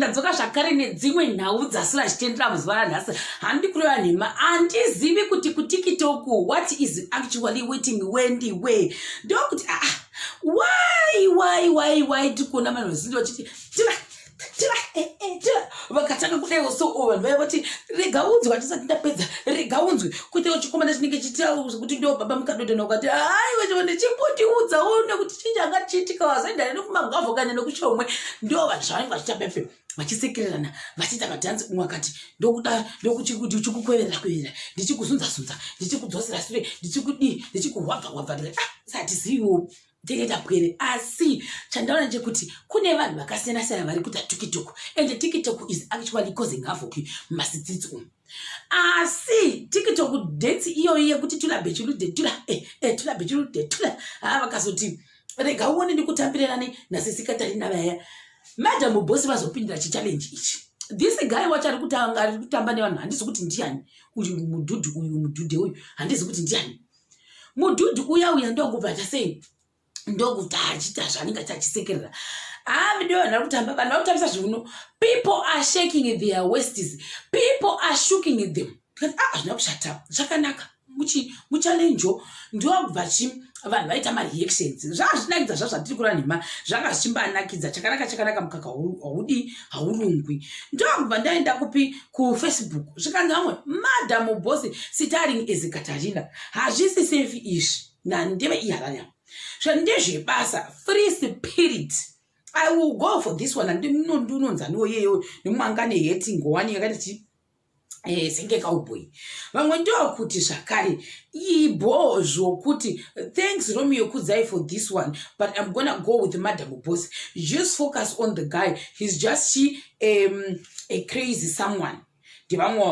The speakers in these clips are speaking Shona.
ndadzoka zvakare nedzimwe nhau dzasira chitendera mazuva anhasi. Handi kureva nhema, handizivi kuti kuTikTok what is actually waiting where. Ndokuti why tikuona vanhu vazhinji vachiti tira vakatanga kudai so vanhu vaya vati rega unzwe hatisati ndapedza rega unzwe kuitewo chikomana chinenge chitaura kuti ndo baba mukadodhana ukati aiwe ndechimbotiudzawo nekuti chinjanga chiitika wazoenda nekumagavho kana nekuchomwe ndo vanhu zvavanenge vachita pepe vachisekererana vachiita madhanzi. Umwe akati ndikukwevera ndichikuzunza ndichikudzosera sure ndichikuhwabva satiziviwo ndinenda pwere. Asi chandaona ndechekuti kune vanhu vakasiyana vari kuita TikTok, and TikTok is actually causing havoc mumacities umu. Asi TikTok dance iyoyi yekuti tula vakazoti rega uone ndikutambirana nasisikatarina vaya Madam Boss vazopindira challenge ichi. This guy wacho ari kutamba nevanhu handisi kuti ndiani uyu mudhudhu uyu handisi kuti ndiani mudhudhu uya ndokubva sei ndokuti achita zvanenge chachisekerera. Video vanhu vari kutamba vanhu vari kutambisa zviuno. People are shaking their waists, people are shooking them. Hazvina kushata zvakanaka muchalenjo ndokubva vanhu vaita mareactions. Zvazvinakidza zvazvatiri kura nhema zvanga zvichimbanakidza chakanaka mukaka haurungwi. Ndokubva ndaenda kupi kuFacebook zvikanzi vamwe Madam Boss starring as Katarina hazvisi safe ishi nandeve iharanya zvandezvebasa free spirit. I will go for this one and ndinonzaniwo yeyo nemwangane heti ngowani yakati senge cowboy. Vamwe ndokuti zvakare ibo zvokuti thanks Romeo Kudzai for this one, but I'm gonna go with Madam Boss. Just focus on the guy. He's just a crazy someone.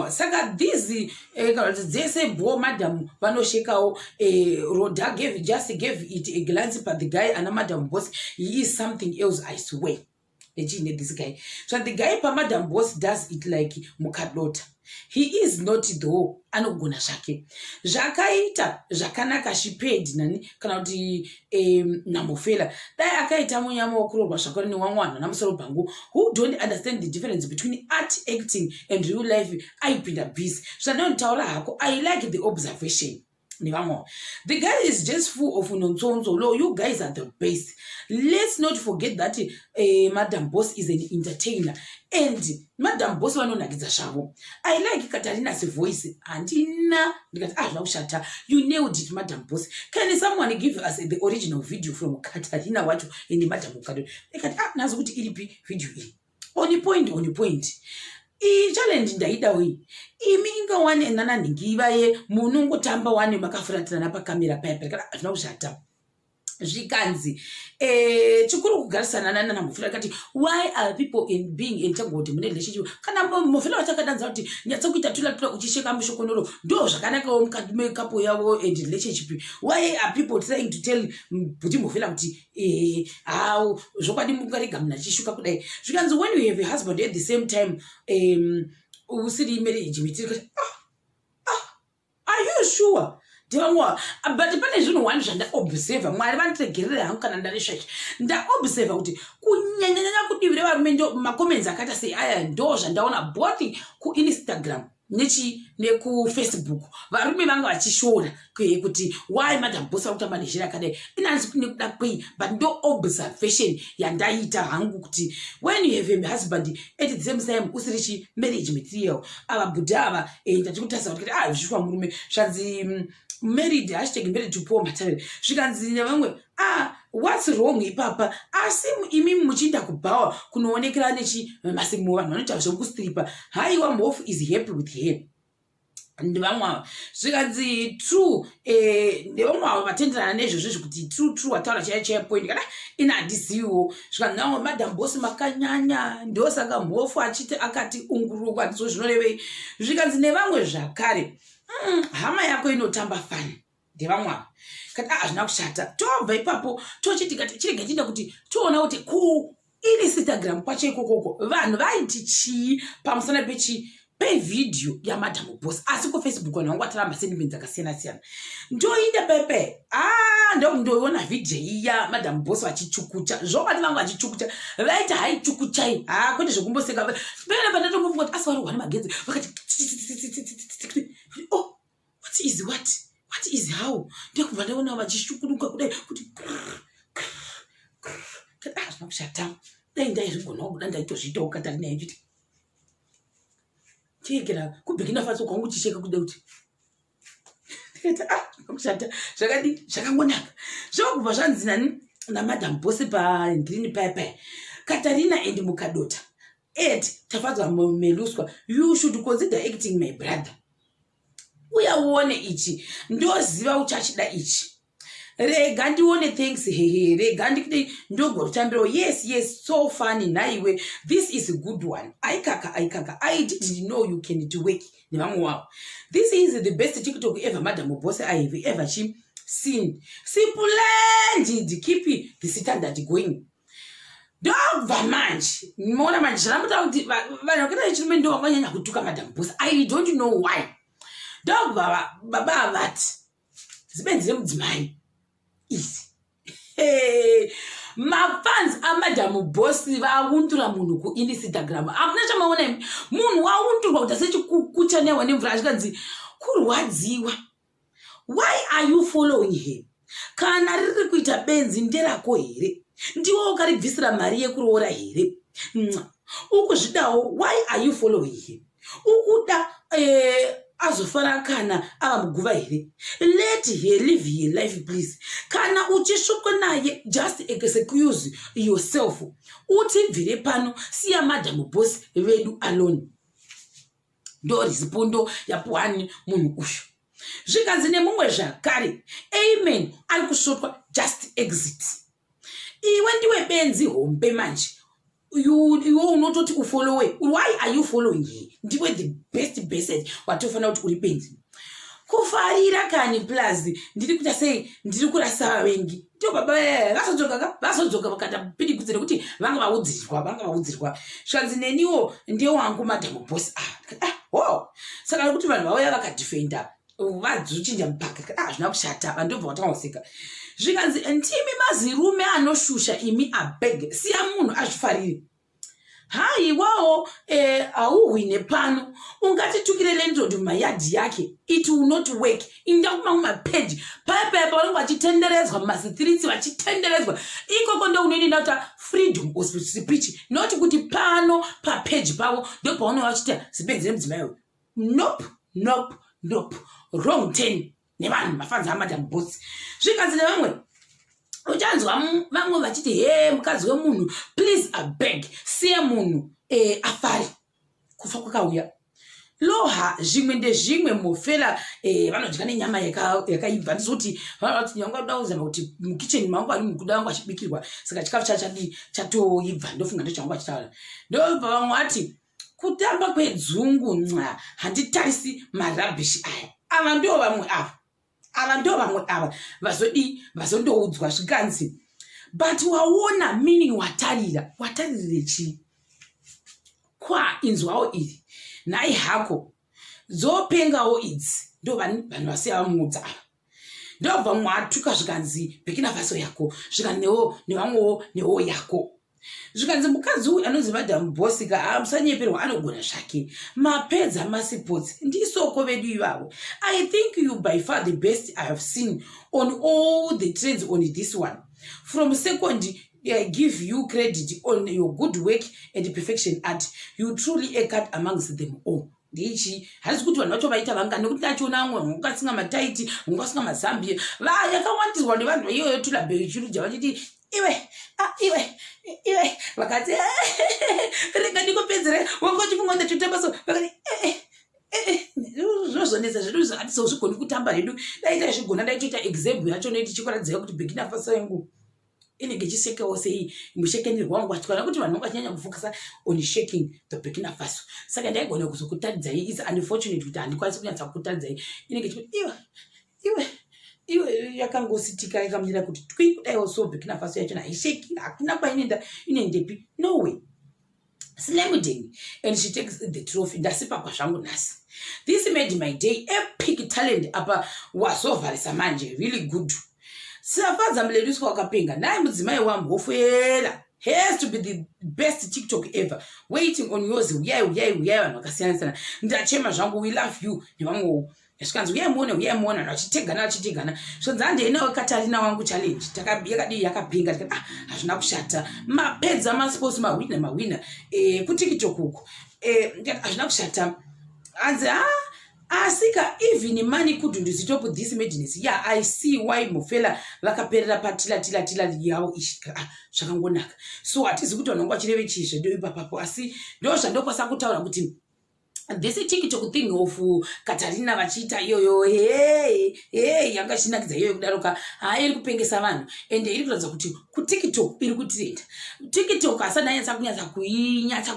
Saka this dzese bo Madam vanoshekawo Roda just gave it a glance, but the guy and Madam Boss, he is something else, I swear. This guy. So the guy pa Madam Boss does it like mukadota. He is not though anogona zvake. Zvakaita zvakanaka she paid nani kana kuti namofela. Dai akaita munyama wokurorwa zvakare newamwana namusoro bhangu who don't understand the difference between art acting and real life. Aipinda busy. Zvanontaura hako. I like the observation. The guy is just full of nonsense. No, you guys are the best. Let's not forget that Madam Boss is an entertainer. And Madam Boss vanonakidza zvavo. I like Katarina's voice. Andina ndikati you nailed it, Madam Boss. Can someone give us the original video from Katarina wacho in Madam Kadon? Ndikati nazo kuti iripi video iyi. On point. Challenge ndaida wi iminga wane nana ningiva ye munungu tamba wane makafuratirana pakamera paya kana zvinoshata zvikanzi chikuru kugarisana nana mufira kati why are people in being entangled mune relationship kana mufira vachakadanza kuti nyatsokuita tula uchisheka mushokonoro ndo zvakanaka mukati mekapo yavo and relationship. Why are people trying to tell kuti mufira kuti how zvokwadi mukarega muna chishuka kudai zvikanzi when you have a husband at the same time usiri marriage meeting are you sure? But pane zvinhu wani zvandaobserva mwari vandiregerere hangu kana ndaneshachi ndaobserva kuti kunyanyanyanya kudivire varume ndo macomments akaita sei aya ndo zvandaona both kuInstagram nekuFacebook varume vanga vachishora kuti why Madam Boss akutamba nezhira akadai inanzi nekuda kwei, but ndo observation yandaita hangu kuti when you have a husband at the same time usiri marriage material ava budha ava ndachikutarisa kuti zvishwa murume zvanzi married #married to poor material zvikanzi vamwe what's wrong ipapa asi imi muchinda kubhawa kunoonekera masimu vanhu vanoita zvokustripa haiwa mhofu is happy with her ndivamwe zvikanzi true ndevamwe vatenderana nezvozvo kuti true wataura chaya point kana inhandiziwo zvikanzi vamwe Madam Boss makanyanya ndosaka mhofu achiti akati ungurukwa ndizvo zvinorevei zvikanzi nevamwe zvakare hama yako inotamba fani ndevamwe kati hazvina kushata tobva ipapo tochitika chirege tinda kuti toona kuti Instagram kwacho ikokoko vanhu vaiti chii pamusana pechi pevidhiyo yamadhamu bosi asi kufacebook vanhu vangu vatara masendiments akasiyana-siyana ndoinde pepe ndoona vhidhiyo iya madhamu bosi vachichukucha zvokati vangu vachichukucha vaiti hai chukuchai kwete zvokumboseka pene pandatongofunga kuti asi varogwa nemagetsi vakati what is how ndekubva ndaona vachishukuruka kudai kuti zvina kushata dai ndaizvigona kuda ndaitozviitawo Katarina yechiti chekera kubhekina faso kwangu chicheka kuda kuti kushata zvakadi zvakangonaka zvokubva zvanzi nani namadhamu bosi pagreen paper Katarina and Mukadota tafadzwa meluswa you should consider acting my brother uya uone ichi ndoziva uchachida ichi rega ndione thanks hehe rega ndikuti ndogorutambiro yes so funny naiwe this is a good one aikaka I didn't know you can do work nevamwe wavo this is the best TikTok ever madam boss I have ever seen sipulendid keep the standard going ndobva manje mona manje zvaramuta kuti vanhu vakaita chirume ndo vanganyanya kutuka madam boss I don't know why ndobva baba vati zibenzire mudzimai easy mafans amadhamu bosi vaundura munhu kuInstagram amuna chamaona munhu waundurwa kuti asechikukucha newa nemvura ashikanzi kurwadziwa why are you following him kana riri kuita benzi nderako here ndiwo ukaribvisira mari yekuroora here ukuzvidawo why are you following him ukuda azofara kana ava muguva here let her live her life please kana uchishuka naye just excuse yourself uti bvire pano siya madhamu bosi vedu alone ndo risipondo yapuhani munhu uyu zvikanzi nemumwe zvakare amen ari kusvotwa just exit iwe ndiwe benzi hombe manje iwe unototi ufollowe why are you following here ndiwe the best message watofanira kuti uri benzi kufarira kani plus ndiri kuita sei ndiri kurasa vengi ndio baba vasodzoka vakata pidikudzira kuti vanga vaudzirwa zvanzi neniwo ndiye wangu madhamu bosi saka kuti vanhu vauya vakadefenda vadzuchinja mupaka zvina kushata vandobva watangoseka zvikanzi ntimi mazirume anoshusha imi abeg siya munhu azvifarire haiwawo auhwine pano ungatitukire landlord mumayadhi yake it will not work inda kumamwe mapeji paipepa vanenge vachitenderedzwa mumasitiriti vachitenderedzwa ikoko ndo unoenda kuti freedom of speech noti kuti pano papeji pavo ndo paunenge vachita zibenzire mudzimai nope wrong turn nevanhu mafanzi amadhamu bosi zvikanzi nevamwe uchanzwa vamwe vachiti mukadzi wemunhu please abeg siye munhu afari kufa kwakauya loha zvimwe ndezvimwe mofela vanodya nenyama yakaibva ndizoti vanoti nyanga kudaudzana kuti mukicheni mangu ari mukuda vangu achibikirwa saka chikafu chachadi chatoibva ndofunga ndochangu achitaura ndobva vamwe vati kutamba kwedzungu handitarisi marabhishi aya ava ndo vamwe ava vazondoudzwa zvikanzi but waona meaning wataririre chii inzwawo iri nhai hako dzopengawo idzi ndo vanhu vasiya vamudza ava ndobva mwatuka zvikanzi Burkina Faso yako zvikanzi nevamwewo newo yako zvikanzi mukadzi uyu anonzi madhamu bosi musanyeperwa anogona zvake mapedza masipotsi ndisoko vedu ivavo I think you by far the best I have seen on all the trends on this one from second I give you credit on your good work and perfection art you truly a cut amongst them all ndichi hazisi kuti vanhu vacho vaita vanga nekuti ndachiona amwe ungasinga mataiti ungasinga mazambia yakawandirwa nevanhu iyoyo tulabeichiruja vachiti iwe vakati rega ndikupedzere wangochifunga ndachotambaso vakati zvozonesa zvedu zvatisozvigoni kutamba hedu daita zvigona daitoita example yacho noiti chikoradziva kuti Burkina Faso yangu inenge chisekawo sei mushekenirwa wangu achikwana kuti vanhu vanganyanya kufokasa on shaking the Burkina Faso saka ndaigona kuzokutaridzai is unfortunate kuti handikwanisi kunyatsa kutaridzai inenge chikuti iwe yakangositika yakamira kuti twi kudaiwo so Burkina Faso yacho haisheki hakuna kwainenda inendepi no way slamming, and she takes the trophy. Ndasipa kwa zvangu nhasi. This made my day. Epic talent apa wazovharisa manje, really good. Safadza mledusko wakapenga naye mudzimai wambofuela. Has to be the best TikTok ever. Waiting on yours. Uyai vanhu vakasiyana. Ndachema zvangu, we love you. Nevamwe yashikanzi uyai achitegana. So ndandeinawo Katarina wangu challenge. Yakadii yakapinga. Hazvina kushata. Mapedza masports mawina. KuTikTok uko. Hazvina kushata. Anze asika even money couldn't stop this madness. Yeah, I see why mufela vakaperera patila yawo ishika zvakangonaka. So atizi kuti vanongo vachireve chizve ndo ipapapo asi ndo zvandokwasa kutaura kuti this TikTok thing of Katarina vachiita iyoyo yanga chinakidza iyoyo kudaroka iri kupengesa vanhu ende iri kuratidza kuti kuTikTok iri kutrenda. TikTok asana kunyatsa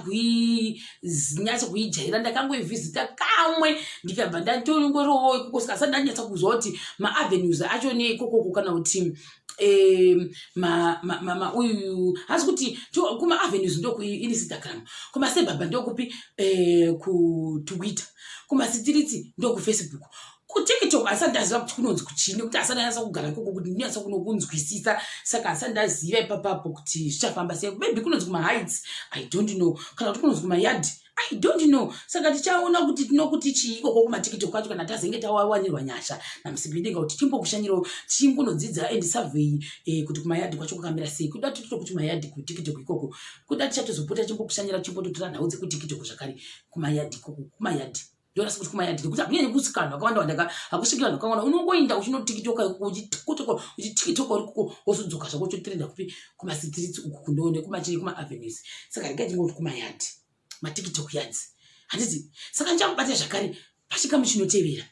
kuijaira. Ndakangoivhizita kamwe ndikabva ndatongorowo ikoko saka asana ndanyatsa kuzwa kuti maavenues acho neikoko kana kuti uyu hasi kuti kuma avenues ndo kuInstagram, kuma sebaba ndo kupi kuTwitter, kuma streets ndo kuFacebook. KuTikTok asandaziva kuti kunonzi kuchini, kuti asandanyatsa kugara ikoko kuti ndinatsa kunokunzwisisa, saka asandaziva ipapapo kuti zvichafamba sei. Maybe kunonzi kuma heights, I don't know, kana kuti kunonzi kuma yard, I don't know. Saka tichaona kuti tinokuti chiikoko kuma TikTok kwacho kana tazenge tawawanirwa nyasha namusipindinga kuti timbokushanyirawo tingonodzidza and survey kuti kuma yard kwacho kwakamira sei. Kuda tito kuti kuma yard ku TikTok ikoko kuda tichatozopota timbokushanyira timbototora nhau dzeku TikTok zvakare kuma yard ikoko kuma yard. Ndona sikuti kuma yard kuti akunyanye kusikana vakawanda akushikira vanhu vakawanda unongoinda uchino TikTok uchi TikTok uriko osudzoka zvako chotrenda kupi kuma streets uku kundone kuma avenues. Saka rikatingoti kuma yard. TikTok yards. Handiti saka ndichamubata zvakare pachikamu chinotevera.